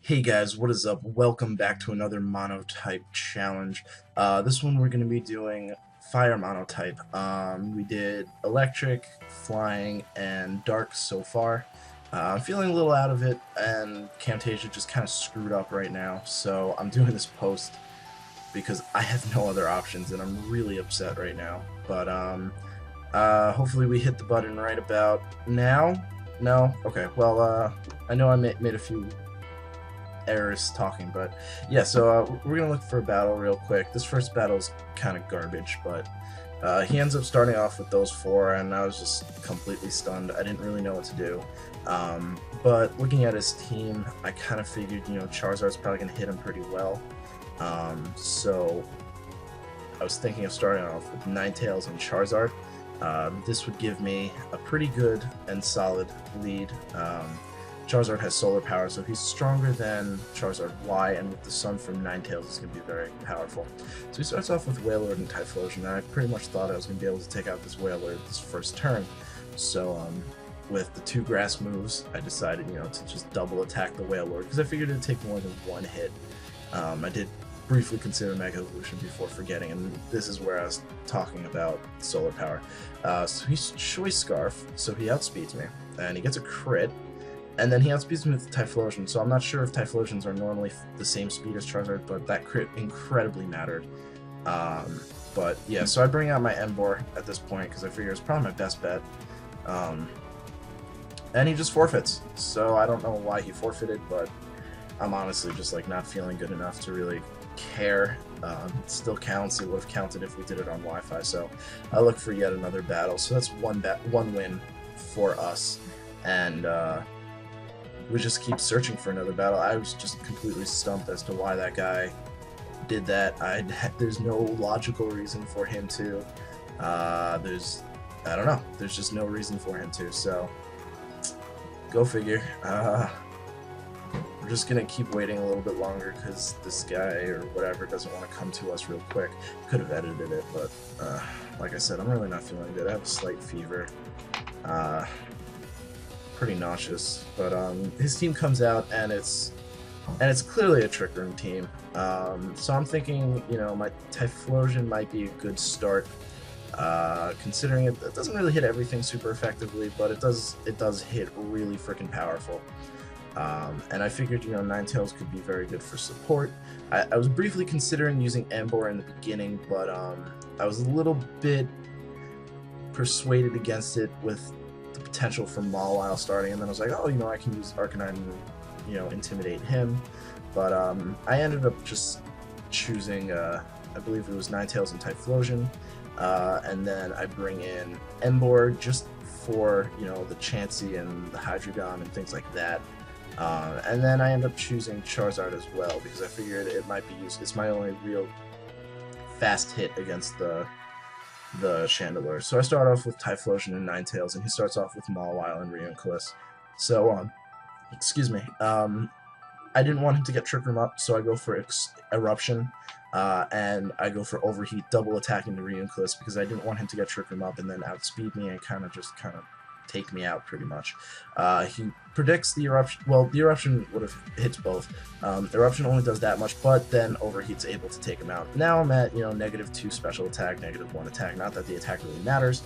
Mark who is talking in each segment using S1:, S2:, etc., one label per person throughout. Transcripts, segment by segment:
S1: Hey guys, what is up? Welcome back to another MonoType challenge. This one we're going to be doing fire MonoType. We did electric, flying, and dark so far. I'm feeling a little out of it, and Camtasia just kind of screwed up right now, so I'm doing this post because I have no other options, and I'm really upset right now. But hopefully we hit the button right about now. No? Okay, well, I know I made a few errors talking, but yeah, so we're gonna look for a battle real quick. This first battle's kind of garbage, but he ends up starting off with those four, and I was just completely stunned. I didn't really know what to do. But looking at his team, I kind of figured, Charizard's probably gonna hit him pretty well. So I was thinking of starting off with Ninetales and Charizard. This would give me a pretty good and solid lead. Charizard has solar power, so he's stronger than Charizard Y, and with the Sun from Ninetales, it's going to be very powerful. So he starts off with Wailord and Typhlosion, and I pretty much thought I was going to be able to take out this Wailord this first turn. So with the two grass moves, I decided, to just double attack the Wailord, because I figured it'd take more than one hit. I did briefly consider Mega Evolution before forgetting, and this is where I was talking about solar power. So he's Choice Scarf, so he outspeeds me, and he gets a crit. And then he outspeeds me with Typhlosion, so I'm not sure if Typhlosions are normally the same speed as Charizard, but that crit incredibly mattered. But yeah, so I bring out my Emboar at this point, because I figure it's probably my best bet. And he just forfeits, so I don't know why he forfeited, but I'm honestly just like not feeling good enough to really care. It still counts. It would have counted if we did it on Wi-Fi, so I look for yet another battle. So that's one win for us, and we just keep searching for another battle. I was just completely stumped as to why that guy did that. There's no logical reason for him to. I don't know. There's just no reason for him to. So go figure. We're just gonna keep waiting a little bit longer because this guy or whatever doesn't want to come to us real quick. Could have edited it, but like I said, I'm really not feeling good. I have a slight fever. Pretty nauseous, but his team comes out and it's clearly a Trick Room team. So I'm thinking, my Typhlosion might be a good start, considering it doesn't really hit everything super effectively, but it does hit really freaking powerful. And I figured, Ninetales could be very good for support. I was briefly considering using Emboar in the beginning, but I was a little bit persuaded against it with potential for Mawile starting, and then I was like, oh, I can use Arcanine and, intimidate him. But I ended up just choosing, I believe it was Ninetales and Typhlosion, and then I bring in Emboar just for, the Chansey and the Hydreigon and things like that. And then I end up choosing Charizard as well, because I figured it might be used. It's my only real fast hit against the Chandelure. So I start off with Typhlosion and Ninetales, and he starts off with Mawile and Reuniclus. So, excuse me. I didn't want him to get Trick Room up, so I go for Eruption, and I go for Overheat, double attacking the Reuniclus, because I didn't want him to get Trick Room up and then outspeed me and kind of take me out pretty much. He predicts the Eruption. Well, the Eruption would have hit both. Eruption only does that much, but then Overheat's able to take him out. Now I'm at, -2 special attack, -1 attack. Not that the attack really matters.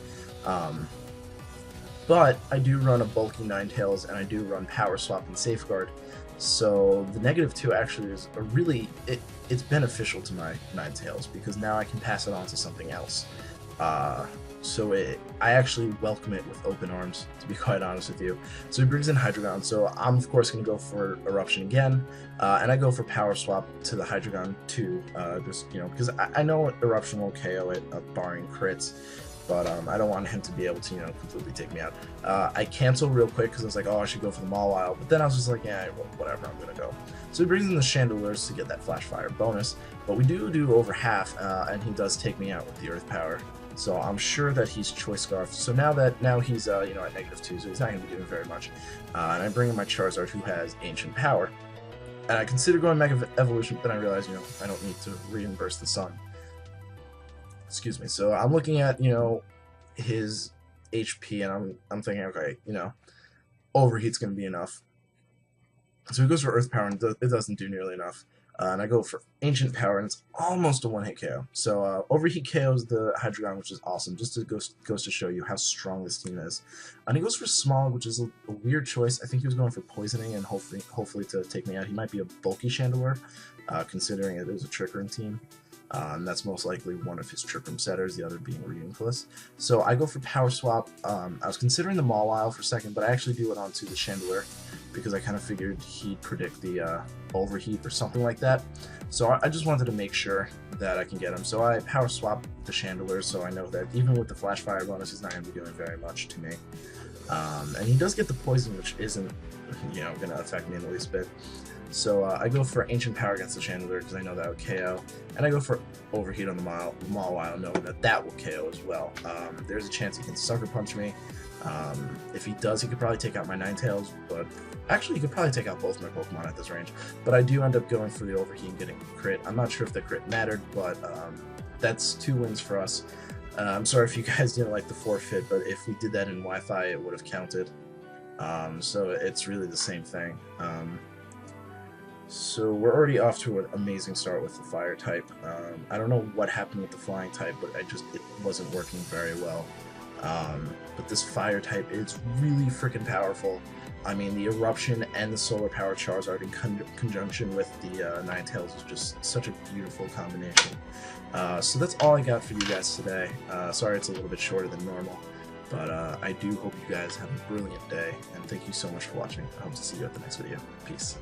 S1: But I do run a bulky Ninetales, and I do run Power Swap and Safeguard. So the -2 actually is it's beneficial to my Ninetales, because now I can pass it on to something else. So I actually welcome it with open arms, to be quite honest with you. So he brings in Hydreigon, so I'm of course going to go for Eruption again, and I go for Power Swap to the Hydreigon too, just, because I know Eruption will KO it, barring crits, but I don't want him to be able to, completely take me out. I cancel real quick because I was like, oh, I should go for the Mawile, but then I was just like, yeah, whatever, I'm going to go. So he brings in the Chandelures to get that Flash Fire bonus, but we do over half, and he does take me out with the Earth Power. So I'm sure that he's Choice Scarf. So now he's at -2, so he's not going to be doing very much. And I bring in my Charizard, who has Ancient Power. And I consider going Mega Evolution, but then I realize, I don't need to reimburse the Sun. Excuse me. So I'm looking at, his HP, and I'm thinking, okay, Overheat's going to be enough. So he goes for Earth Power, and it doesn't do nearly enough. And I go for Ancient Power, and it's almost a one-hit KO. So Overheat KOs the Hydreigon, which is awesome. Just to goes to show you how strong this team is. And he goes for Smog, which is a weird choice. I think he was going for Poisoning and hopefully to take me out. He might be a bulky Chandelure, considering it is a Trick Room team. And that's most likely one of his Trick Room setters, the other being Reuniclus. So I go for Power Swap. I was considering the Mawile for a second, but I actually do it onto the Chandelure because I kind of figured he'd predict the Overheat or something like that. So I just wanted to make sure that I can get him. So I Power Swap the Chandelure, so I know that even with the Flash Fire bonus, he's not going to be doing very much to me. And he does get the Poison, which isn't, going to affect me in the least bit. So I go for Ancient Power against the Chandelure because I know that would KO, and I go for Overheat on the Mawile, knowing that that will KO as well. There's a chance he can Sucker Punch me. If he does, he could probably take out my Ninetales, but actually he could probably take out both my Pokemon at this range. But I do end up going for the Overheat and getting a crit. I'm not sure if the crit mattered, but that's 2 wins for us. I'm sorry if you guys didn't like the forfeit, but if we did that in Wi-Fi, it would have counted. So it's really the same thing. So we're already off to an amazing start with the Fire type. I don't know what happened with the Flying type, but it wasn't working very well. But this Fire type is really freaking powerful. I mean, the Eruption and the Solar Power Charizard in conjunction with the Ninetales is just such a beautiful combination. So that's all I got for you guys today. Sorry it's a little bit shorter than normal, but I do hope you guys have a brilliant day, and thank you so much for watching. I hope to see you at the next video. Peace.